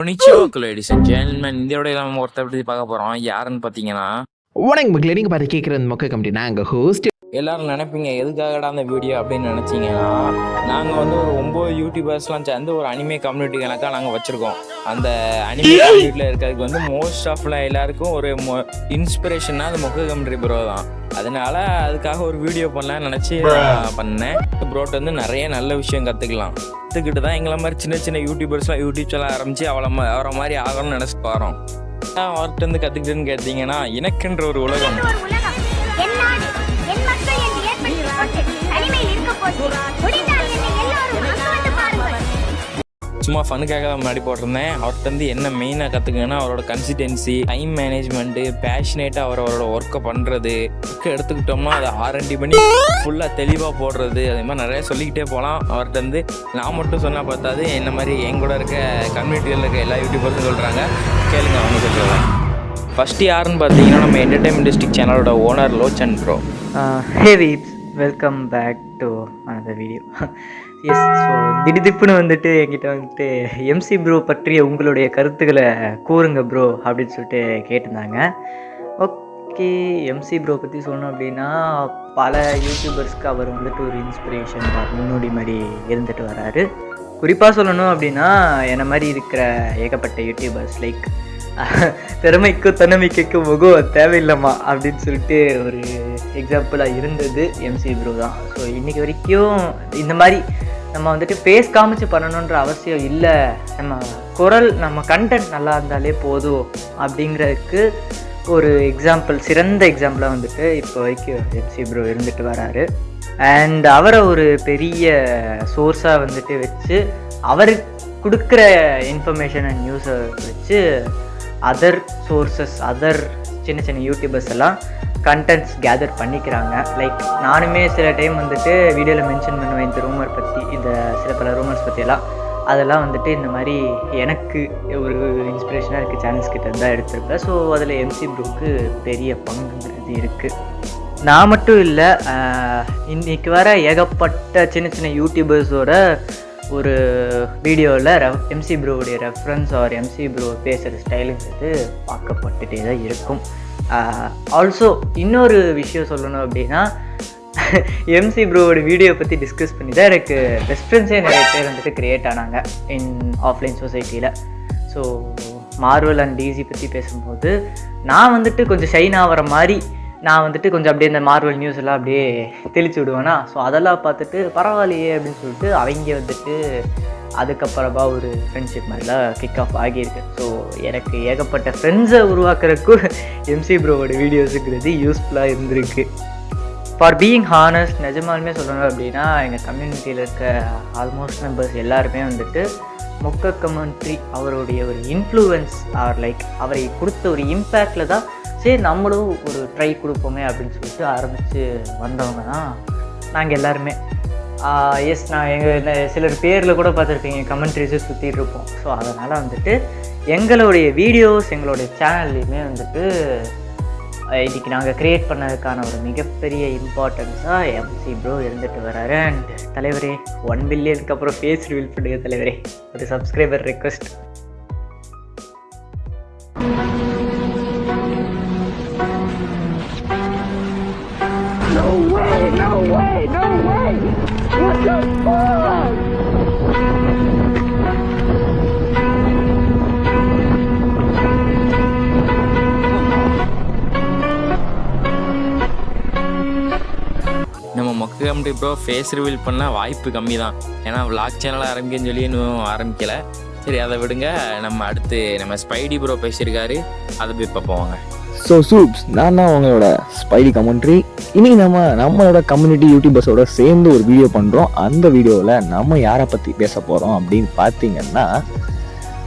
Konnichiwa, ladies and gentlemen. இதோட நம்ம ஒருத்தர் பற்றி பார்க்க போகிறோம். யாருன்னு பார்த்தீங்கன்னா, வணக்கம் மக்களே, நீங்கள் பார்த்து கேட்குறது மொக்க கம்பெனி. நாங்கள் ஹோஸ்ட். எல்லாரும் நினைப்பீங்க எதுக்காகடா அந்த வீடியோ அப்படின்னு நினச்சிங்கன்னா, நாங்கள் வந்து ஒரு 9 யூடியூபர்ஸ்லாம் சேர்ந்து ஒரு அனிமே கம்யூனிட்டி கணக்காக நாங்கள் வச்சுருக்கோம். அந்த அனிமே கம்யூனிட்டியில் இருக்கிறதுக்கு வந்து மோஸ்ட் ஆஃப்ல எல்லாருக்கும் ஒரு இன்ஸ்பிரேஷன்னா அது மொக்க கம்யூனிட்டி ப்ரோ தான். அதனால அதுக்காக ஒரு வீடியோ பண்ணலான்னு நினச்சி பண்ணேன். ப்ரோட்டு வந்து நிறைய நல்ல விஷயம் கற்றுக்கிட்டு தான் எங்களை மாதிரி சின்ன சின்ன யூடியூபர்ஸ்லாம் யூடியூப் சேனல் ஆரம்பித்து அவரை மாதிரி ஆகணும்னு நினச்சிட்டு வரோம். அவர்கிட்ட வந்து கற்றுக்கிட்டுன்னு கேட்டிங்கன்னா, எனக்குன்ற ஒரு உலகம் சும்மா ஃபனுக்காக தான் முன்னாடி போட்டிருந்தேன். அவர்கிட்ட வந்து என்ன மெயினாக கற்றுக்கணுன்னா, அவரோட கன்சிஸ்டன்சி, டைம் மேனேஜ்மெண்ட்டு, பேஷனேட்டாக அவரோட ஒர்க்கை பண்ணுறது, ஒர்க்கை எடுத்துக்கிட்டோம்னா அதை R&D பண்ணி ஃபுல்லாக தெளிவாக போடுறது, அதே மாதிரி நிறையா சொல்லிக்கிட்டே போகலாம். அவர்கிட்ட வந்து நான் மட்டும் சொன்னால் பார்த்தாது, என்ன மாதிரி என் கூட இருக்க கம்யூனிட்டியில் இருக்க எல்லா யூடியூபர்ஸும் சொல்கிறாங்க, கேளுங்க அவங்க சொல்கிறேன். ஃபஸ்ட்டு யாருன்னு பார்த்தீங்கன்னா, நம்ம என்டர்டைன்மெண்ட் டிஸ்ட்ரிக்ட் சேனலோட owner Lochan bro. Hey weebs, welcome back to another video. Yes, so திடுதிப்புன்னு வந்துட்டு என்கிட்ட வந்துட்டு எம்சி ப்ரோ பற்றிய உங்களுடைய கருத்துக்களை கூறுங்க ப்ரோ அப்படின்னு சொல்லிட்டு கேட்டிருந்தாங்க. ஓகே, எம்சி ப்ரோ பற்றி சொல்லணும் அப்படின்னா, பல யூடியூபர்ஸ்க்கு அவர் வந்துட்டு ஒரு இன்ஸ்பிரேஷன், முன்னோடி மாதிரி இருந்துட்டு வராரு. குறிப்பாக சொல்லணும் அப்படின்னா, என்னை மாதிரி இருக்கிற ஏகப்பட்ட யூடியூபர்ஸ் லைக் திறமைக்கும் தன்னம்பிக்கைக்கும் முகம் தேவையில்லைம்மா அப்படின்னு சொல்லிட்டு ஒரு எக்ஸாம்பிளாக இருந்தது எம்சி ப்ரோ தான். ஸோ இன்றைக்கி வரைக்கும் இந்த மாதிரி நம்ம வந்துட்டு ஃபேஸ் காமிச்சு பண்ணணுன்ற அவசியம் இல்லை, நம்ம குரல், நம்ம கண்டென்ட் நல்லா இருந்தாலே போதும் அப்படிங்கிறதுக்கு ஒரு எக்ஸாம்பிள், சிறந்த எக்ஸாம்பிளாக வந்துட்டு இப்போ வரைக்கும் எம்சி ப்ரோ இருந்துட்டு வராரு. அண்ட் அவரை ஒரு பெரிய சோர்ஸாக வந்துட்டு வச்சு, அவர் கொடுக்குற இன்ஃபர்மேஷன் அண்ட் நியூஸை வச்சு அதர் சோர்ஸஸ், அதர் சின்ன சின்ன யூடியூபர்ஸ் எல்லாம் கண்டென்ட்ஸ் கேதர் பண்ணிக்கிறாங்க. லைக் நானுமே சில டைம் வந்துட்டு வீடியோவில் மென்ஷன் பண்ணுவேன் இந்த ரூமர் பற்றி, இந்த சில பல ரூமர்ஸ் பற்றியெல்லாம். அதெல்லாம் வந்துட்டு இந்த மாதிரி எனக்கு ஒரு இன்ஸ்பிரேஷனாக இருக்குது, சேனல்ஸ் கிட்ட தான் எடுத்திருப்பேன். ஸோ அதில் எம்சி ப்ரோக்கு பெரிய பங்குங்கிறது இருக்குது. நான் மட்டும் இல்லை, இன்றைக்கி வர ஏகப்பட்ட சின்ன சின்ன யூடியூபர்ஸோட ஒரு வீடியோவில் எம்சி ப்ரோவுடைய ரெஃபரன்ஸ் ஆர் எம்சி ப்ரோ பேசுகிற ஸ்டைலுங்கிறது பார்க்கப்பட்டுட்டே தான் இருக்கும். ஆல்சோ இன்னொரு விஷயம் சொல்லணும் அப்படின்னா, எம்சி ப்ரோவோட வீடியோ பற்றி டிஸ்கஸ் பண்ணி தான் எனக்கு பெஸ்ட் ஃப்ரெண்ட்ஸே நிறைய பேர் வந்துட்டு க்ரியேட் ஆனாங்க இன் ஆஃப்லைன் சொசைட்டியில். ஸோ மார்வல் அண்ட் டிசி பற்றி பேசும்போது நான் வந்துட்டு கொஞ்சம் ஷைன் ஆகிற மாதிரி, நான் வந்துட்டு கொஞ்சம் அப்படியே இந்த மார்வல் நியூஸ் எல்லாம் அப்படியே தெளிச்சு விடுவேன்னா, ஸோ அதெல்லாம் பார்த்துட்டு பரவாயில்லையே அப்படின்னு சொல்லிட்டு அவங்க வந்துட்டு அதுக்கப்புறமா ஒரு ஃப்ரெண்ட்ஷிப் மாதிரிலாம் கிக் ஆஃப் ஆகியிருக்கு. ஸோ எனக்கு ஏகப்பட்ட ஃப்ரெண்ட்ஸை உருவாக்குறதுக்கும் எம்சி ப்ரோவோட வீடியோஸுங்கிறது யூஸ்ஃபுல்லாக இருந்திருக்கு. ஃபார் பீயிங் ஹானஸ்ட், நிஜமாலுமே சொல்லணும் அப்படின்னா, எங்கள் கம்யூனிட்டியில் இருக்க ஆல்மோஸ்ட் மெம்பர்ஸ் எல்லாருமே வந்துட்டு மொக்க கமெண்ட்ரி, அவருடைய ஒரு இன்ஃப்ளூயன்ஸ் ஆர் லைக் அவரை கொடுத்த ஒரு இம்பேக்டில் தான் சரி நம்மளும் ஒரு ட்ரை கொடுப்போமே அப்படின்னு சொல்லிட்டு ஆரம்பித்து வந்தவங்க தான் நாங்கள் எல்லாருமே. எஸ், நான் எங்கள் சிலர் பேரில் கூட பார்த்துருப்பீங்க, கமெண்ட்ரிஸை சுற்றிட்டு இருப்போம். ஸோ அதனால் வந்துட்டு எங்களுடைய வீடியோஸ், எங்களுடைய சேனல்லையுமே வந்துட்டு இன்றைக்கி நாங்கள் க்ரியேட் பண்ணதுக்கான ஒரு மிகப்பெரிய இம்பார்ட்டன்ஸாக எம்சி ப்ரோ இருந்துட்டு வராரு. அண்ட் தலைவரே, 1 பில்லியனுக்கு அப்புறம் ஃபேஸ் ரிவீல் பண்ணுங்க தலைவரே, ஒரு subscriber request. No way, no way, no way! What the fuck? நம்ம மொக்க கம்யூனிட்டி ப்ரோ ஃபேஸ் ரிவீல் பண்ண வாய்ப்பு கம்மி தான். ஏன்னா விளாக் சேனல் ஆரம்பிக்கன்னு சொல்லி இன்னும் ஆரம்பிக்கலை. சரி, அதை விடுங்க. நம்ம அடுத்து நம்ம ஸ்பைடி ப்ரோ பேசியிருக்காரு, அதை போய் பார்ப்போங்க. ஸோ சூப்ஸ், நான் தான் உங்களோட ஸ்பைடி கமெண்ட்ரி. இனி நம்மளோட கம்யூனிட்டி யூடியூபர்ஸோட சேர்ந்து ஒரு வீடியோ பண்ணுறோம். அந்த வீடியோவில் நம்ம யாரை பற்றி பேச போகிறோம் அப்படின்னு பார்த்தீங்கன்னா,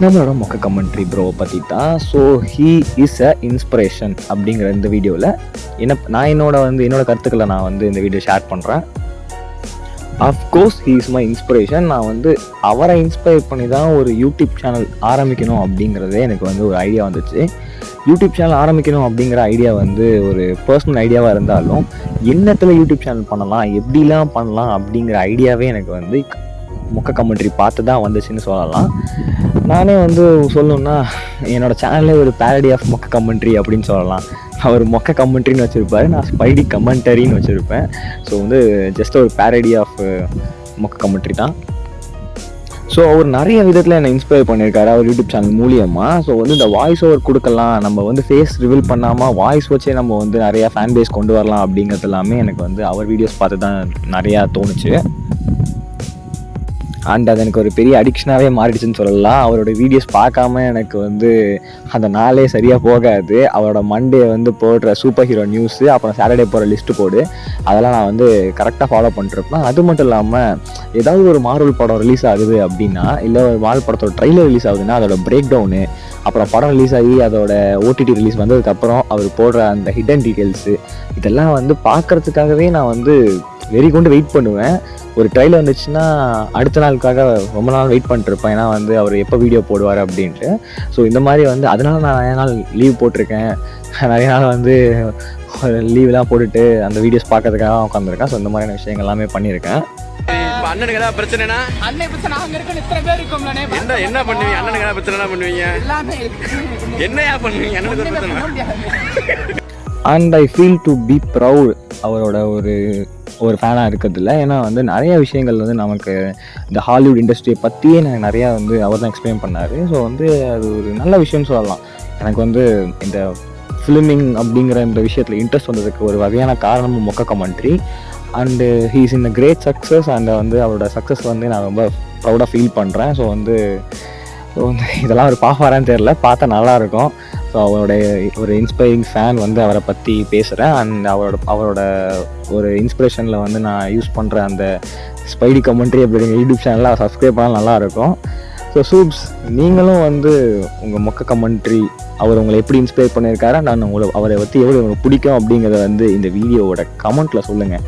நம்மளோட மொக்க கமெண்ட்ரி ப்ரோவை பற்றி தான். So he is a inspiration அப்படிங்கிற இந்த வீடியோவில் நான் என்னோட கருத்துக்களை நான் இந்த வீடியோ ஷேர் பண்ணுறேன். Of course he is my inspiration. நான் அவரை இன்ஸ்பயர் பண்ணி தான் ஒரு யூடியூப் சேனல் ஆரம்பிக்கணும் அப்படிங்கிறதே எனக்கு ஒரு ஐடியா வந்துச்சு. யூடியூப் சேனல் ஆரம்பிக்கணும் அப்படிங்கிற ஐடியா ஒரு பர்சனல் ஐடியாவாக இருந்தாலும், என்னத்தில் யூடியூப் சேனல் பண்ணலாம், எப்படிலாம் பண்ணலாம் அப்படிங்கிற ஐடியாவே எனக்கு மொக்க கமெண்ட்ரி பார்த்து தான் வந்துச்சுன்னு சொல்லலாம். நானே வந்து சொல்லணும்னா என்னோடய சேனல்லே ஒரு பேரடி ஆஃப் மொக்க கமெண்ட்ரி அப்படின்னு சொல்லலாம். அவர் மொக்க கமெண்ட்ரின்னு வச்சுருப்பாரு, நான் ஸ்பைடி கமெண்டரின்னு வச்சுருப்பேன். ஸோ வந்து ஜஸ்ட் ஒரு பேரடி ஆஃப் மொக்க கமெண்ட்ரி தான். ஸோ அவர் நிறைய விதத்தில் என்னை இன்ஸ்பயர் பண்ணியிருக்காரு அவர் யூடியூப் சேனல் மூலியமாக. ஸோ வந்து இந்த வாய்ஸ் ஓவர் கொடுக்கலாம், நம்ம வந்து ஃபேஸ் ரிவீல் பண்ணாமல் வாய்ஸ் வச்சே நம்ம வந்து நிறையா ஃபேன் பேஸ் கொண்டு வரலாம் அப்படிங்கிறது எல்லாமே எனக்கு வந்து அவர் வீடியோஸ் பார்த்து தான் நிறையா தோணுச்சு. அண்ட் அது எனக்கு ஒரு பெரிய அடிக்ஷனாகவே மாறிடுச்சுன்னு சொல்லலாம். அவரோட வீடியோஸ் பார்க்காம எனக்கு வந்து அந்த நாளே சரியாக போகாது. அவரோட மண்டே வந்து போடுற சூப்பர் ஹீரோ நியூஸு, அப்புறம் சாட்டர்டே போகிற லிஸ்ட்டு போடு, அதெல்லாம் நான் வந்து கரெக்டாக ஃபாலோ பண்ணிருப்பேன். அது மட்டும் இல்லாமல் ஏதாவது ஒரு மார்வல் படம் ரிலீஸ் ஆகுது அப்படின்னா, இல்லை ஒரு மார்வல் படத்தோட ட்ரைலர் ரிலீஸ் ஆகுதுன்னா அதோட பிரேக் டவுனு, அப்புறம் படம் ரிலீஸ் ஆகி அதோட ஓடிடி ரிலீஸ் வந்ததுக்கப்புறம் அவர் போடுற அந்த ஹிடன் டீட்டெயில்ஸு, இதெல்லாம் வந்து பார்க்குறதுக்காகவே நான் வந்து வெறி கொண்டு வெயிட் பண்ணுவேன். ஒரு ட்ரைலர் வந்துச்சுன்னா அடுத்த நாளுக்காக ரொம்ப நாள் வெயிட் பண்ணிட்டுருப்பேன், ஏன்னா வந்து அவர் எப்போ வீடியோ போடுவார் அப்படின்ட்டு. ஸோ இந்த மாதிரி வந்து அதனால நான் நிறைய நாள் லீவ் போட்டிருக்கேன், நிறைய நாள் வந்து லீவ்லாம் போட்டுட்டு அந்த வீடியோஸ் பார்க்கறதுக்காக உட்காந்துருக்கேன். ஸோ இந்த மாதிரியான விஷயங்கள் எல்லாமே பண்ணியிருக்கேன். அண்ணனுக்கு ஏதாவது பிரச்சனைனா என்ன பண்ணுவீங்க? அண்ணனுக்கு ஏதாவது பிரச்சனை பண்ணுவீங்க? என்னையா பண்ணுவீங்க? அண்ணனுக்கு பிரச்சனை. And I feel to be proud அவரோட ஒரு ஃபேனாக இருக்கிறதில்ல. ஏன்னா வந்து நிறைய விஷயங்கள் வந்து நமக்கு இந்த ஹாலிவுட் இண்டஸ்ட்ரியை பற்றியே நான் நிறையா வந்து அவர் தான் எக்ஸ்பிளைன் பண்ணார். ஸோ வந்து அது ஒரு நல்ல விஷயம்னு சொல்லலாம். எனக்கு வந்து இந்த ஃபிலிமிங் அப்படிங்கிற இந்த விஷயத்தில் இன்ட்ரெஸ்ட் வந்ததுக்கு ஒரு வகையான காரணமும் மொக்க commentary. And he's in a great success. And வந்து அவரோட சக்ஸஸ் வந்து நான் ரொம்ப ப்ரௌடாக ஃபீல் பண்ணுறேன். ஸோ வந்து இதெல்லாம் அவர் பார்ப்பாரான்னு தெரில, பார்த்தா நல்லாயிருக்கும். ஸோ அவருடைய ஒரு இன்ஸ்பைரிங் ஃபேன் வந்து அவரை பற்றி பேசுகிறேன். அண்ட் அவரோட ஒரு இன்ஸ்பிரேஷனில் வந்து நான் யூஸ் பண்ணுற அந்த ஸ்பைடி கமெண்ட்ரி அப்படிங்கிற யூடியூப் சேனலில் சப்ஸ்கிரைப் பண்ணால் நல்லாயிருக்கும். ஸோ சூப்ஸ், நீங்களும் வந்து உங்கள் மொக்க கமெண்ட்ரி அவர் உங்களை எப்படி இன்ஸ்பயர் பண்ணியிருக்காரா, நான் அவரை பற்றி எவ்வளோ உங்களுக்கு பிடிக்கும் அப்படிங்கிறத வந்து இந்த வீடியோவோட கமெண்ட்டில் சொல்லுங்கள்,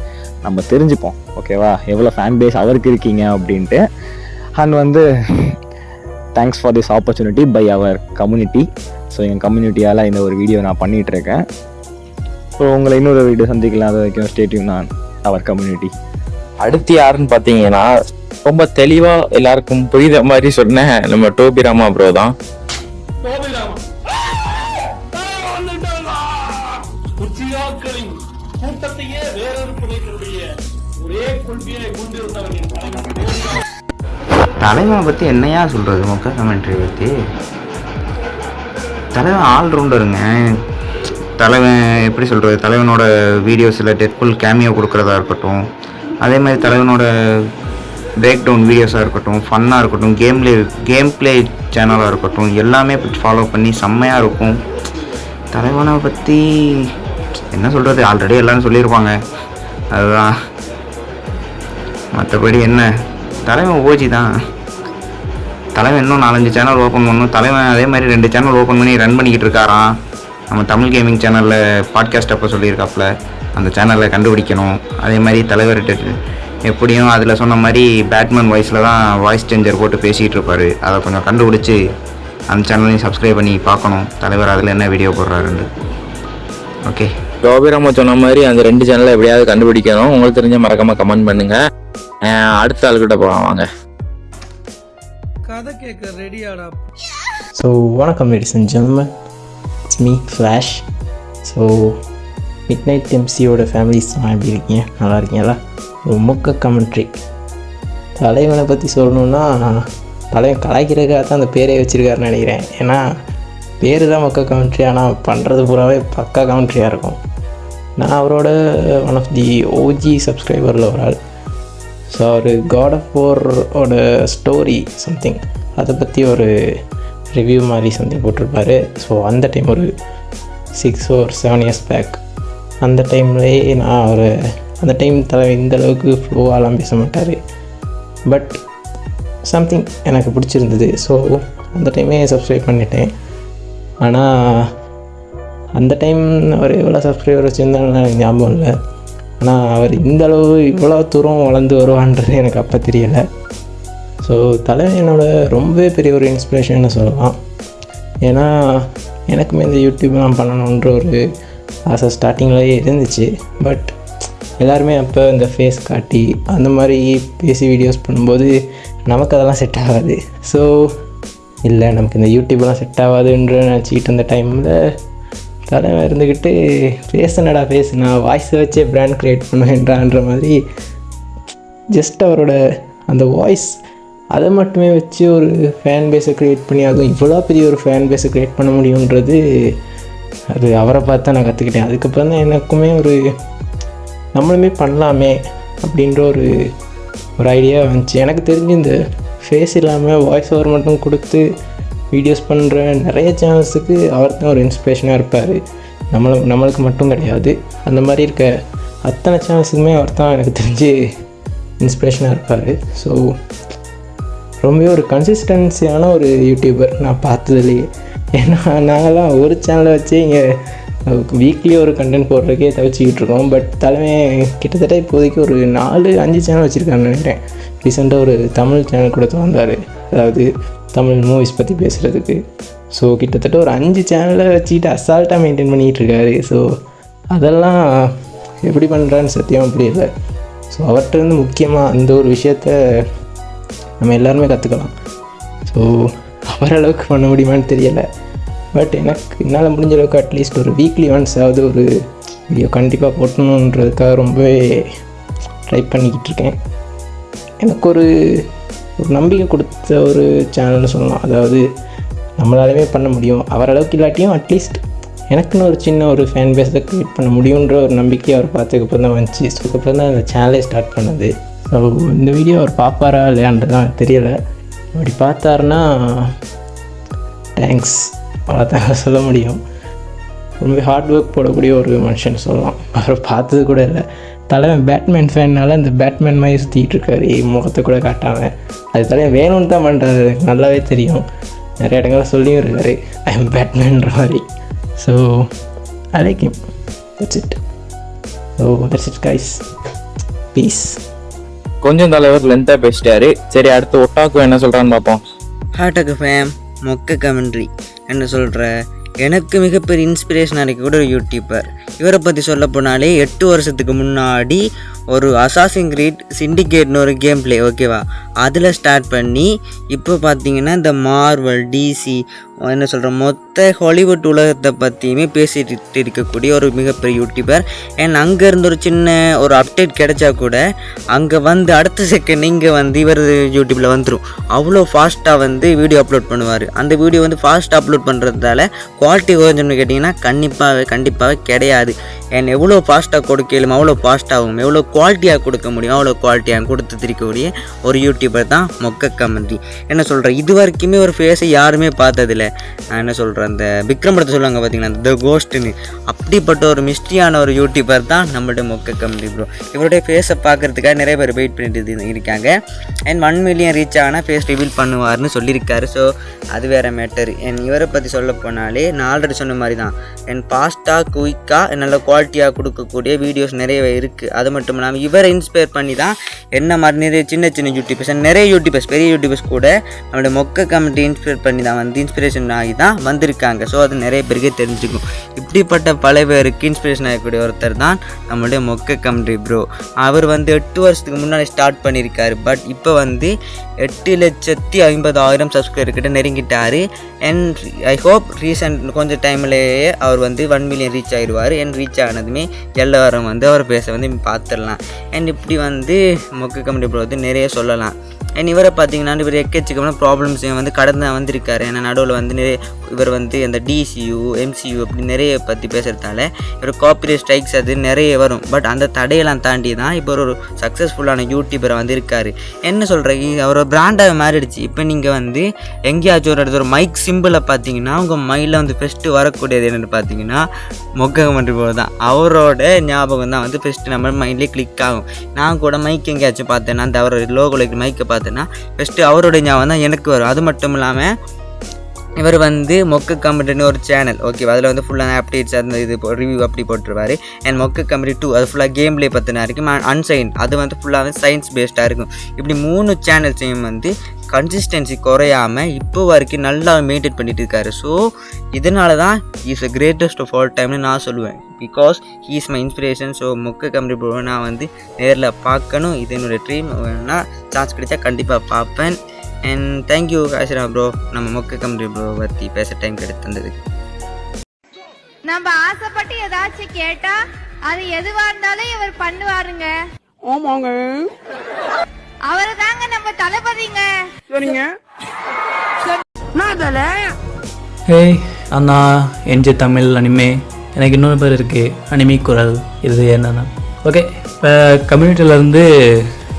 நம்ம தெரிஞ்சுப்போம். ஓகேவா, எவ்வளோ ஃபேன் பேஸ் அவருக்கு இருக்கீங்க அப்படின்ட்டு. அண்ட் வந்து thanks for this opportunity by our community. So எங்கள் கம்யூனிட்டியால் இந்த ஒரு வீடியோ நான் பண்ணிகிட்ருக்கேன். ஸோ உங்களை இன்னொரு வீடியோ சந்திக்கலாம். அது வரைக்கும் ஸ்டே டியூன் நான் அவர் கம்யூனிட்டி. அடுத்து யாருன்னு பார்த்தீங்கன்னா, ரொம்ப தெளிவாக எல்லாருக்கும் புரியுற மாதிரி சொன்ன நம்ம டோபி ராமா ப்ரோ தான். தலைவனை பற்றி என்னையா சொல்கிறது? மொக்க கமெண்ட்ரி பற்றி தலைவன் ஆல்ரவுண்டருங்க. தலைவன் எப்படி சொல்கிறது, தலைவனோட வீடியோஸில் டெட்புல் கேமியோ கொடுக்குறதா இருக்கட்டும், அதே மாதிரி தலைவனோட பிரேக் டவுன் வீடியோஸாக இருக்கட்டும், ஃபன்னாக இருக்கட்டும், கேம் பிளே சேனலாக இருக்கட்டும், எல்லாமே ஃபாலோ பண்ணி செம்மையாக இருக்கும். தலைவனை பற்றி என்ன சொல்கிறது, ஆல்ரெடி எல்லோரும் சொல்லியிருப்பாங்க, அதுதான். மற்றபடி என்ன, தலைவன் ஓஜி தான். தலைவன் இன்னும் 4-5 சேனல் ஓப்பன் பண்ணணும். தலைவன் அதே மாதிரி 2 சேனல் ஓப்பன் பண்ணி ரன் பண்ணிக்கிட்டு இருக்காராம். நம்ம தமிழ் கேமிங் சேனலில் பாட்காஸ்ட் அப்போ சொல்லியிருக்காப்புல, அந்த சேனலை கண்டுபிடிக்கணும். அதே மாதிரி தலைவர்கிட்ட எப்படியும் அதில் சொன்ன மாதிரி பேட்மேன் வாய்ஸில் தான் வாய்ஸ் சேஞ்சர் போட்டு பேசிகிட்டு இருப்பார். அதை கொஞ்சம் கண்டுபிடிச்சி அந்த சேனலையும் சப்ஸ்கிரைப் பண்ணி பார்க்கணும், தலைவர் அதில் என்ன வீடியோ போடுறாருன்னு. ஓகே, டோபி ராமா சொன்ன மாதிரி அந்த 2 சேனலை எப்படியாவது கண்டுபிடிக்கணும். உங்களுக்கு தெரிஞ்ச மறக்காமல் கமெண்ட் பண்ணுங்கள். அடுத்த ஆளுக்கிட்ட போகலாம் வாங்க. கதை கேட்க ரெடியாடா. ஸோ வணக்கம் ladies and gentlemen, it's me Flash. So midnight எம்சியோட ஃபேமிலிஸ்லாம் எப்படி இருக்கீங்க? நல்லா இருக்கீங்களா? ஒரு மொக்க கமெண்ட்ரி. தலைவனை பற்றி சொல்லணுன்னா, தலைவன் கலாய்க்கிறதுக்காக தான் அந்த பேரே வச்சுருக்காருன்னு நினைக்கிறேன். ஏன்னா பேர் தான் மொக்க கமெண்ட்ரி, ஆனால் பண்ணுறது பூராவே பக்கா கமெண்ட்ரியாக இருக்கும். நான் அவரோட ஒன் ஆஃப் தி ஓஜி சப்ஸ்கிரைபரில் ஒரு ஆள். ஸோ அவர் காட் ஆஃப் வாரோட ஸ்டோரி சம்திங் அதை பற்றி ஒரு ரிவ்யூ மாதிரி சம்திங் போட்டிருப்பாரு. ஸோ அந்த டைம் ஒரு 6 or 7 years பேக், அந்த டைம்லேயே நான் அந்த டைம் இந்தளவுக்கு ஃப்ளோவாலாம் பேச மாட்டார், பட் சம்திங் எனக்கு பிடிச்சிருந்தது. ஸோ அந்த டைமே சப்ஸ்கிரைப் பண்ணிட்டேன். ஆனால் அந்த டைம் அவர் எவ்வளோ சப்ஸ்கிரைபர் வச்சுருந்தாலும் எனக்கு ஞாபகம் இல்லை. ஆனால் அவர் இந்தளவு இவ்வளோ தூரம் வளர்ந்து வருவான்றது எனக்கு அப்போ தெரியலை. ஸோ தலைவன் என்னோட ரொம்பவே பெரிய ஒரு இன்ஸ்பிரேஷன்னு சொல்லலாம். ஏன்னா எனக்குமே இந்த யூடியூப்லாம் பண்ணணுன்ற ஒரு ஆசை ஸ்டார்டிங்லேயே இருந்துச்சு. பட் எல்லாருமே அப்போ இந்த ஃபேஸ் காட்டி அந்த மாதிரி பேசி வீடியோஸ் பண்ணும்போது நமக்கு அதெல்லாம் செட் ஆகாது. ஸோ இல்லை நமக்கு இந்த யூடியூப்லாம் செட் ஆகாதுன்ற நினச்சிக்கிட்டு இருந்த டைமில் தலைமை இருந்துக்கிட்டு பேசுனடா நான் வாய்ஸை வச்சே பிராண்ட் க்ரியேட் பண்ணுவேன்றான்ற மாதிரி ஜஸ்ட் அவரோட அந்த வாய்ஸ் அதை மட்டுமே வச்சு ஒரு ஃபேன் பேஸை க்ரியேட் பண்ணி அதுவும் இவ்வளோ பெரிய ஒரு ஃபேன் பேஸை க்ரியேட் பண்ண முடியுன்றது அது அவரை பார்த்து தான் நான் கற்றுக்கிட்டேன். அதுக்கப்புறம் தான் எனக்குமே நம்மளுமே பண்ணலாமே அப்படின்ற ஒரு ஐடியா வந்துச்சு. எனக்கு தெரிஞ்சு இந்த ஃபேஸ் இல்லாமல் வாய்ஸ் ஓவர் மட்டும் கொடுத்து வீடியோஸ் பண்ணுற நிறைய சேனல்ஸுக்கு அவர் தான் ஒரு இன்ஸ்பிரேஷனாக இருப்பார். நம்மளுக்கு மட்டும் கிடையாது, அந்த மாதிரி இருக்க அத்தனை சேனல்ஸுக்குமே அவர் தான் எனக்கு தெரிஞ்சு இன்ஸ்பிரேஷனாக இருப்பார். ஸோ ரொம்பவே ஒரு கன்சிஸ்டன்சியான ஒரு யூடியூபர் நான் பார்த்ததுலேயே. ஏன்னா நாங்கள்லாம் ஒரு சேனலை வச்சு இங்கே வீக்லி ஒரு கண்டென்ட் போடுறதுக்கே தவிச்சிக்கிட்டு இருக்கோம். பட் தலைமை கிட்டத்தட்ட இப்போதைக்கு ஒரு 4-5 சேனல் வச்சுருக்காருன்னு நினைக்கிறேன். ரீசெண்டாக ஒரு தமிழ் சேனல் கூட வந்தார், அதாவது தமிழ் மூவிஸ் பற்றி பேசுகிறதுக்கு. ஸோ கிட்டத்தட்ட ஒரு 5 சேனலை வச்சுக்கிட்டு அசால்ட்டாக மெயின்டைன் பண்ணிகிட்டு இருக்காரு. ஸோ அதெல்லாம் எப்படி பண்ணுறான்னு சத்தியம் அப்படி இல்லை. ஸோ அவர்கிட்ட முக்கியமாக அந்த ஒரு விஷயத்த நம்ம எல்லாருமே கற்றுக்கலாம். ஸோ அவரளவுக்கு பண்ண முடியுமான்னு தெரியலை. பட் என்னால் முடிஞ்ச அளவுக்கு அட்லீஸ்ட் ஒரு வீக்லி ஒன்ஸ் ஆகுது ஒரு வீடியோ கண்டிப்பாக போட்டணுன்றதுக்காக ரொம்பவே ட்ரை பண்ணிக்கிட்டு இருக்கேன். எனக்கு ஒரு நம்பிக்கை கொடுத்த ஒரு சேனல்னு சொல்லலாம். அதாவது நம்மளாலுமே பண்ண முடியும், அவரளவுக்கு இல்லாட்டியும் அட்லீஸ்ட் எனக்குன்னு ஒரு சின்ன ஒரு ஃபேன் பேஸை க்ரியேட் பண்ண முடியுன்ற ஒரு நம்பிக்கை அவர் பார்த்ததுக்கப்புறம் தான் வந்துச்சு. ஸோ அதுக்கப்புறம் தான் அந்த சேனலே ஸ்டார்ட் பண்ணது. ஸோ இந்த வீடியோ அவர் பார்ப்பாரா இல்லையான்றது தான் தெரியலை. அப்படி பார்த்தாருன்னா தேங்க்ஸ், அவ்வளோதான் சொல்ல முடியும். ரொம்ப ஹார்ட் ஒர்க் போடக்கூடிய ஒரு மனுஷன் சொல்லலாம். அவரை பார்த்தது கூட இல்லை. தலைவன் பேட்மேன் ஃபேன்னால அந்த பேட்மேன் மாதிரி சுற்றிக்கிட்டு இருக்காரு, முகத்தை கூட காட்டாமல். அது தலைவன் வேணும்னு தான் பண்ணுறாரு, நல்லாவே தெரியும். நிறைய இடங்களில் சொல்லியும் இருக்காரு ஐ எம் பேட்மேன்ற மாதிரி. So I like him, that's it. So that's it guys, peace. கொஞ்சம் தலைவர் லென்த்தாக பேசிட்டாரு. சரி, அடுத்து ஒட்டாக்கு என்ன சொல்கிறான்னு பார்ப்போம். ஹார்டாக்கு ஃபேம் மொக்க கமெண்ட்ரி என்ன சொல்கிற, எனக்கு மிகப்பெரிய இன்ஸ்பிரேஷனாக இருக்கக்கூடிய ஒரு யூடியூபர். இவரை பற்றி சொல்ல போனாலே 8 வருஷத்துக்கு முன்னாடி ஒரு அசாசின் கிரீட் சிண்டிகேட்னு ஒரு கேம் பிளே, ஓகேவா, அதில் ஸ்டார்ட் பண்ணி இப்போ பார்த்தீங்கன்னா இந்த மார்வல், டிசி, என்ன சொல்கிற மொத்த ஹாலிவுட் உலகத்தை பற்றியுமே பேசிட்டு இருக்கக்கூடிய ஒரு மிகப்பெரிய யூடியூபர். அண்ட் அங்கேருந்து ஒரு சின்ன ஒரு அப்டேட் கிடைச்சா கூட அங்கே வந்து அடுத்த செகண்ட் இங்கே வந்து இவர் யூடியூப்பில் வந்துடும். அவ்வளோ ஃபாஸ்ட்டாக வீடியோ அப்லோட் பண்ணுவார். அந்த வீடியோ ஃபாஸ்ட்டாக அப்லோட் பண்ணுறதால குவாலிட்டி கொஞ்சம்னு கேட்டிங்கன்னா கண்டிப்பாகவே கிடையாது. அண்ட் எவ்வளோ ஃபாஸ்ட்டாக கொடுக்கலும் அவ்வளோ ஃபாஸ்ட்டாகவும், எவ்வளோ குவாலிட்டியாக கொடுக்க முடியும் அவ்வளோ குவாலிட்டியாக கொடுத்து திரிக்கக்கூடிய ஒரு யூடியூபர் தான் மொக்க கமெண்ட்ரி. என்ன சொல்கிறேன், இது வரைக்குமே ஒரு ஃபேஸை யாருமே பார்த்ததில்ல. நான் என்ன சொல்கிறேன், அந்த விக்ரம் படத்தை சொல்லுவாங்க பார்த்தீங்கன்னா த கோஸ்ட்டுன்னு, அப்படிப்பட்ட ஒரு மிஸ்ட்ரியான ஒரு யூடியூபர் தான் நம்மளுடைய மொக்க கமெண்ட்ரி ப்ரோ. இவருடைய ஃபேஸை பார்க்குறதுக்காக நிறைய பேர் வெயிட் பண்ணிட்டு இருக்காங்க. அண்ட் 1 மில்லியன் ரீச் ஆனால் ஃபேஸ் ரிவீல் பண்ணுவார்னு சொல்லியிருக்காரு. ஸோ அது வேறு மேட்டர். அண்ட் இவரை பற்றி சொல்ல போனாலே நான் ஆல்ரெடி சொன்ன மாதிரி தான். அண்ட் ஃபாஸ்ட்டாக குயிக்காக நல்ல குவாலிட்டியாக கொடுக்கக்கூடிய வீடியோஸ் நிறைய இருக்குது. அது மட்டும் இல்லாமல் இவரை இன்ஸ்பயர் பண்ணி தான் என்ன மாதிரி நிறைய சின்ன யூடியூபர்ஸ், நிறைய யூடியூபர்ஸ், பெரிய யூடியூபர்ஸ் கூட நம்மளுடைய மொக்க கமெண்ட்ரி இன்ஸ்பயர் பண்ணி தான் இன்ஸ்பிரேஷன் ஆகி தான் வந்திருக்காங்க. ஸோ அது நிறைய பேருக்கே தெரிஞ்சுக்கும். இப்படிப்பட்ட பல பேருக்கு இன்ஸ்பிரேஷன் ஆகக்கூடிய ஒருத்தர் தான் நம்மளுடைய மொக்க கமெண்ட்ரி ப்ரோ. அவர் 8 வருஷத்துக்கு முன்னாடி ஸ்டார்ட் பண்ணியிருக்காரு. பட் இப்போ 8,50,000 சப்ஸ்கிரைபர் கிட்ட நெருங்கிட்டார். அண்ட் ஐ ஹோப் ரீசெண்ட் கொஞ்சம் டைம்லேயே அவர் 1 மில்லியன் ரீச் ஆகிடுவார். அண்ட் ரீச் ஆனதுமே எல்லாரும் அவர் பேச பார்த்துடலாம். அண்ட் இப்படி மொக்க கமெண்ட்ரி ப்ரோ நிறைய சொல்லலாம். அண்ட் இவரை பார்த்தீங்கன்னா இவர் எக்கச்சக்கமான ப்ராப்ளம்ஸையும் கடந்து வந்திருக்காரு. ஏன்னா நடுவில் நிறைய இவர் அந்த டிசியூ, எம்சியூ அப்படி நிறைய பற்றி பேசுகிறதால இவர் காப்பிரைட் ஸ்ட்ரைக்ஸ் அது நிறைய வரும். பட் அந்த தடையெல்லாம் தாண்டி தான் இப்போ ஒரு சக்ஸஸ்ஃபுல்லான யூடியூபரை இருக்கார். என்ன சொல்கிறீங்க, அவர் ஒரு பிராண்டாக மாறிடுச்சு. இப்போ நீங்கள் எங்கேயாச்சும் ஒரு இடத்துல ஒரு மைக் சிம்பிளை பார்த்தீங்கன்னா உங்கள் மைண்டில் ஃபஸ்ட்டு வரக்கூடியது என்னென்னு பார்த்தீங்கன்னா மொக்க கமெண்ட்ரி ப்ரோ தான். அவரோட ஞாபகம் தான் ஃபஸ்ட்டு நம்ம மைண்ட்லேயே கிளிக் ஆகும். நான் கூட மைக் எங்கேயாச்சும் பார்த்தேன்னா அந்த அவரோட லோகோலைக்கு மைக்கை பார்த்தேன்னா ஃபஸ்ட்டு அவரோட ஞாபகம் தான் எனக்கு வரும். அது மட்டும் இல்லாமல் இவர் மொக்க கமெண்ட்ரின்னு ஒரு சேனல், ஓகேவா, அதில் ஃபுல்லாக அப்டேட்ஸ் அந்த இது ரிவ்யூ அப்படி போட்டுருவார். அண்ட் மொக்க கமெண்ட்ரி 2 அது ஃபுல்லாக கேம் பிளே பற்றினா இருக்கும். அன்சைன் அது ஃபுல்லாகவே சயின்ஸ் பேஸ்டாக இருக்கும். இப்படி 3 சேனல்ஸையும் கன்சிஸ்டன்சி குறையாமல் இப்போ வரைக்கும் நல்லா மெயின்டைன் பண்ணிட்டு இருக்காரு. ஸோ இதனால தான் is a greatest of all டைம்னு நான் சொல்லுவேன். Because he is my inspiration. So மொக்க கமெண்ட்ரி ப்ரோ நான் நேரில் பார்க்கணும், இது என்னோடய ட்ரீம். வேணுன்னா சான்ஸ் கிடைச்சா கண்டிப்பாக பார்ப்பேன். அண்ட் தேங்க்யூ ஆசிரா ப்ரோ, நம்ம மொக்க கம்யூனிட்டி ப்ரோ பற்றி பேச டைம் கிடைத்து தந்ததுக்கு. நம்ம ஆசைப்பட்டு ஏதாச்சும் கேட்டா அது எதுவா இருந்தாலும் இவர் பண்ணுவாருங்க. ஆமாங்க, அவரு தாங்க நம்ம தளபதிங்க. சரிங்க. நான் தல ஹேய் அண்ணா, என்ஜே தமிழ் அனிமே, எனக்கு இன்னொரு பேர் இருக்குது அனிமி குரல். இது என்னென்னா ஓகே, இப்போ கம்யூனிட்டியிலேருந்து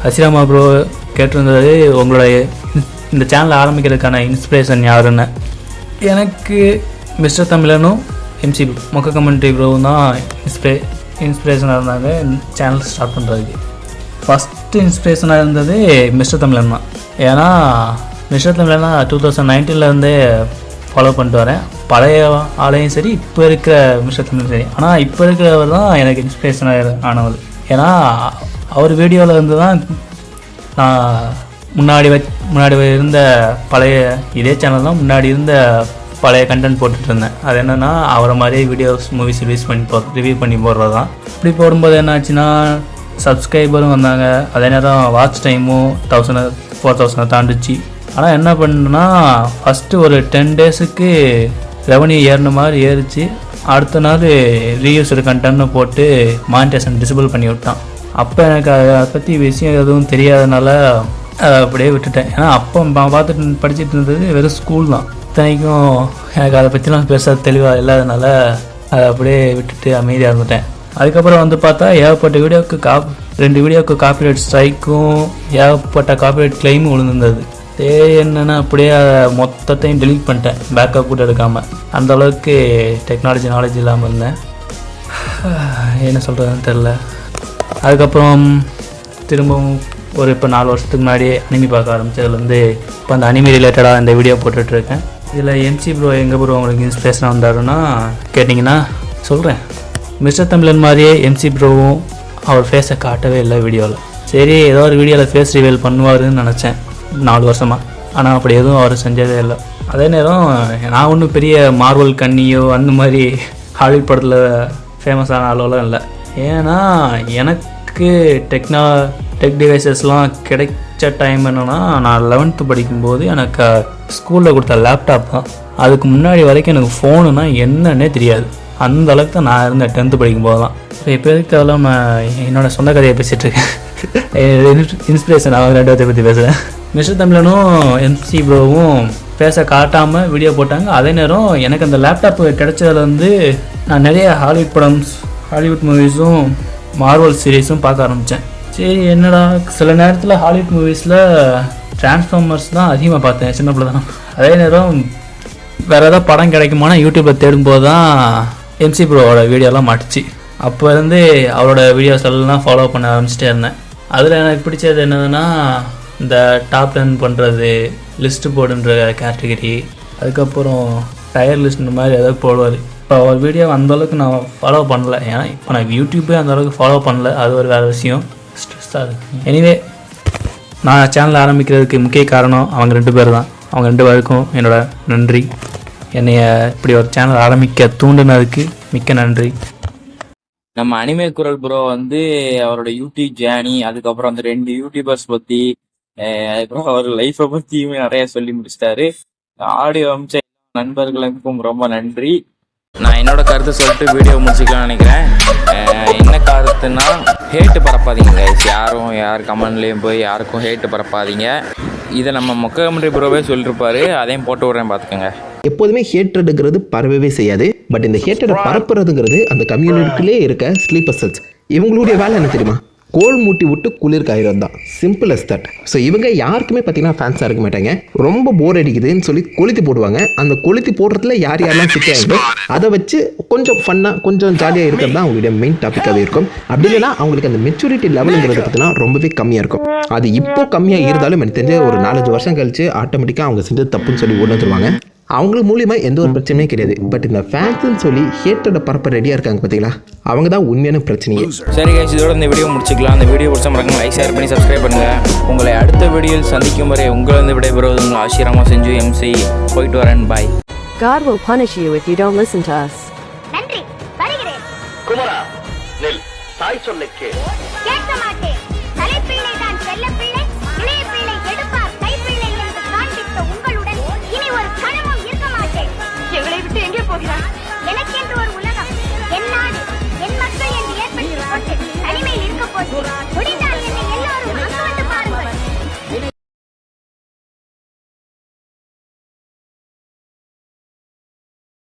அசிராமா ப்ரோ கேட்டிருந்தது உங்களுடைய இந்த சேனலை ஆரம்பிக்கிறதுக்கான இன்ஸ்பிரேஷன் யாருன்னு. எனக்கு மிஸ்டர் தமிழனும் எம்சி மொக்க கம்யூனிட்டி ப்ரோவும் தான் இன்ஸ்பிரேஷனாக இருந்தாங்க சேனல் ஸ்டார்ட் பண்ணுறதுக்கு. ஃபஸ்ட்டு இன்ஸ்பிரேஷனாக இருந்தது மிஸ்டர் தமிழன் தான். ஏன்னா மிஸ்டர் தமிழனா 2019 ஃபாலோ பண்ணிட்டு வரேன். பழைய ஆளையும் சரி, இப்போ இருக்கிற மிஸ்டர் தமிழ் சரி. ஆனால் இப்போ இருக்கிறவர் தான் எனக்கு இன்ஸ்பிரேஷனாக ஆனவர். ஏன்னா அவர் வீடியோவில் இருந்து தான் நான் முன்னாடி இருந்த பழைய இதே சேனல் தான் முன்னாடி இருந்த பழைய கண்டென்ட் போட்டுட்டு இருந்தேன். அது என்னென்னா அவரை மாதிரியே வீடியோஸ் மூவிஸ் ரிவ்யூ பண்ணி போடுறது தான். இப்படி போடும்போது என்னாச்சுன்னா சப்ஸ்கிரைபரும் வந்தாங்க, அதே நேரம் வாட்ச் டைமும் 4,000 தாண்டிச்சு. ஆனால் என்ன பண்ணுன்னா ஃபஸ்ட்டு ஒரு 10 டேஸுக்கு ரெவன்யூ ஏறின மாதிரி ஏறிச்சு. அடுத்த நாள் ரீயூஸ்டு கண்டென்ட்னு போட்டு மானிட்டேஷன் டிசபிள் பண்ணி விட்டான். அப்போ எனக்கு அதை பற்றி விஷயம் எதுவும் தெரியாதனால அதை அப்படியே விட்டுட்டேன். ஏன்னா அப்போ பார்த்துட்டு படிச்சுட்டு இருந்தது வெறும் ஸ்கூல் தான். இத்தனைக்கும் எனக்கு அதை பற்றிலாம் பெருசாக தெளிவாக இல்லாதனால அதை அப்படியே விட்டுட்டு அமைதியாக இருந்துட்டேன். அதுக்கப்புறம் வந்து பார்த்தா ஏகப்பட்ட வீடியோவுக்கு 2 வீடியோவுக்கு காப்பிரைட் ஸ்ட்ரைக்கும் ஏகப்பட்ட காப்பிரைட் கிளைமும் விழுந்திருந்தது. என்னென்னா அப்படியே அதை மொத்தத்தையும் டெலீட் பண்ணிட்டேன், பேக்கப் கூட எடுக்காமல். அந்தளவுக்கு டெக்னாலஜி நாலேஜ் இல்லாமல் இருந்தேன். என்ன சொல்கிறதுன்னு தெரில. அதுக்கப்புறம் திரும்பவும் ஒரு இப்போ 4 வருஷத்துக்கு முன்னாடியே அனிமி பார்க்க ஆரம்பித்ததுலேருந்து இப்போ அந்த அனிமி ரிலேட்டடாக இந்த வீடியோ போட்டுட்ருக்கேன். இதில் எம்சி ப்ரோ எங்கே ப்ரோ உங்களுக்கு இன்ஸ்பிரேஷனாக வந்தாருன்னா கேட்டிங்கன்னா சொல்கிறேன். மிஸ்டர் தமிழன் மாதிரியே எம்சி ப்ரோவும் அவர் ஃபேஸை காட்டவே இல்லை வீடியோவில். சரி, ஏதோ ஒரு வீடியோவில் ஃபேஸ் ரிவீல் பண்ணுவாருன்னு நினச்சேன் 4 வருஷமாக. ஆனால் அப்படி எதுவும் அவர் செஞ்சதே இல்லை. அதே நேரம் நான் ஒன்றும் பெரிய மார்வல் கன்னியோ அந்த மாதிரி ஹாலிவுட் படத்தில் ஃபேமஸான ஆளோலாம் இல்லை. ஏன்னா எனக்கு டெக் டிவைசஸ்லாம் கிடைச்ச டைம் என்னென்னா நான் 11th படிக்கும்போது எனக்கு ஸ்கூலில் கொடுத்த லேப்டாப் தான். அதுக்கு முன்னாடி வரைக்கும் எனக்கு ஃபோனுன்னா என்னன்னே தெரியாது. அந்த அளவுக்கு தான் நான் இருந்தேன் 10th படிக்கும்போது தான். இப்போ எதுக்கு அதெல்லாம் நான் என்னோடய சொந்த கதையை பேசிகிட்ருக்கேன். இன்ஸ்பிரேஷன் அவங்க 2 பற்றி பேசுகிறேன். மிஸ்டர் தமிழனும் எம்சி ப்ரோவும் பேச காட்டாமல் வீடியோ போட்டாங்க. அதே நேரம் எனக்கு அந்த லேப்டாப் கிடைச்சதுலேருந்து நான் நிறைய ஹாலிவுட் மூவிஸும் மார்வல் சீரீஸும் பார்க்க ஆரம்பித்தேன். சரி, என்னடா சில நேரத்தில் ஹாலிவுட் மூவிஸில் டிரான்ஸ்ஃபார்மர்ஸ் தான் அதிகமாக பார்த்தேன் சின்ன பிள்ளை தான். அதே நேரம் வேறு ஏதாவது படம் கிடைக்குமானா யூடியூப்பில் தேடும்போது தான் எம்சி ப்ரோவோட வீடியோலாம் மாட்டுச்சு. அப்போ இருந்து அவரோட வீடியோஸ் எல்லாம் ஃபாலோ பண்ண ஆரம்பிச்சிட்டே இருந்தேன். அதில் எனக்கு பிடிச்சது என்னதுன்னா இந்த டாப் 10 பண்ணுறது, லிஸ்ட்டு போடுன்ற கேட்டகரி, அதுக்கப்புறம் டயர் லிஸ்ட் இந்த மாதிரி ஏதாவது போடுவார். இப்போ அவர் வீடியோ அந்தளவுக்கு நான் ஃபாலோ பண்ணல. ஏன்னா இப்போ நான் யூடியூப்பே அந்தளவுக்கு ஃபாலோ பண்ணல, அது ஒரு வேறு விஷயம். ஸ்ட்ரெஸ்ஸாக இருக்குது. எனிவே, நான் சேனல் ஆரம்பிக்கிறதுக்கு முக்கிய காரணம் அவங்க 2 பேர் தான். அவங்க 2 பேருக்கும் என்னோட நன்றி. என்னைய இப்படி ஒரு சேனல் ஆரம்பிக்க தூண்டினதுக்கு மிக்க நன்றி. நம்ம அனிமே குரல் ப்ரோ வந்து அவரோட யூடியூப் ஜேர்னி, அதுக்கப்புறம் அந்த 2 யூடியூபர்ஸ் பற்றி, அதுக்கப்புறம் அவர் லைஃப்பை பற்றியுமே நிறைய சொல்லி முடிச்சிட்டாரு. ஆடியோ அமைச்ச நண்பர்களுக்கும் ரொம்ப நன்றி. நான் என்னோட கருத்தை சொல்லிட்டு வீடியோ முடிச்சுக்கலாம்னு நினைக்கிறேன். என்ன கருத்துன்னா, ஹேட்டு பரப்பாதீங்க கைஸ். யார் கமெண்ட்லேயும் போய் யாருக்கும் ஹேட்டு பரப்பாதீங்க. இதை நம்ம மொக்க கமெண்ட்ரி ப்ரோவே சொல்லியிருப்பாரு, அதையும் போட்டு விட்றேன் பார்த்துக்கோங்க. எப்போதுமே ஹேட்ரடுங்கிறது பரவவே செய்யாது. பட் இந்த ஹேட்ரடை பரப்புறதுங்கிறது அந்த கம்யூனிட்டிலே இருக்க ஸ்லீப்பர் செல்ஸ். இவங்களுடைய வேலை என்ன தெரியுமா? கோல் மூட்டி விட்டு குளிர் காயிரம் தான். Simple as that. ஸோ இவங்க யாருக்குமே பார்த்தீங்கன்னா ஃபேன்ஸாக இருக்க மாட்டாங்க. ரொம்ப போர் அடிக்குதுன்னு சொல்லி கொளுத்தி போடுவாங்க. அந்த கொளுத்தி போடுறதுல யாரெல்லாம் சிக்காங்களோ அதை வச்சு கொஞ்சம் ஃபன்னாக கொஞ்சம் ஜாலியாக இருக்கிறது தான் அவங்களுடைய மெயின் டாப்பிக்காகவே இருக்கும். அப்படி இல்லைன்னா அவங்களுக்கு அந்த மெச்சூரிட்டி லெவலுங்கிறது பார்த்தீங்கன்னா ரொம்பவே கம்மியாக இருக்கும். அது இப்போ கம்மியாக இருந்தாலும் எனக்கு தெரிஞ்ச ஒரு 4-5 வருஷம் கழிச்சு ஆட்டோமேட்டிக்காக அவங்க செஞ்சது தப்புன்னு சொல்லி உணர்ந்துருவாங்க. அவங்களுக்கு மூலியமாக எந்த ஒரு பிரச்சனையும் கிடையாது. பட் இந்த ஃபேன்ஸ்ன்னு சொல்லி ஹேட்டோட பரப்ப ரெடியாக இருக்காங்க பார்த்தீங்களா, அவங்க தான் உண்மையான பிரச்சனையே. சரி கைஸ், இதோட இந்த வீடியோ முடிச்சுக்கலாம். இந்த வீடியோ பிடிச்ச மறக்காம லைக், ஷேர் பண்ணி சப்ஸ்கிரைப் பண்ணுங்கள். உங்களை அடுத்த வீடியோவில் சந்திக்கும் வரை உங்களிருந்து விடைபெறுவது உங்கள் ஆசிராமா செஞ்சு எம்சி. போயிட்டு வரேன், பாய். God will punish you if you don't listen to us. நன்றி, வருகிறேன். குமரா, நெல் தாய் சொல்லை கேட்க மாட்டேன்.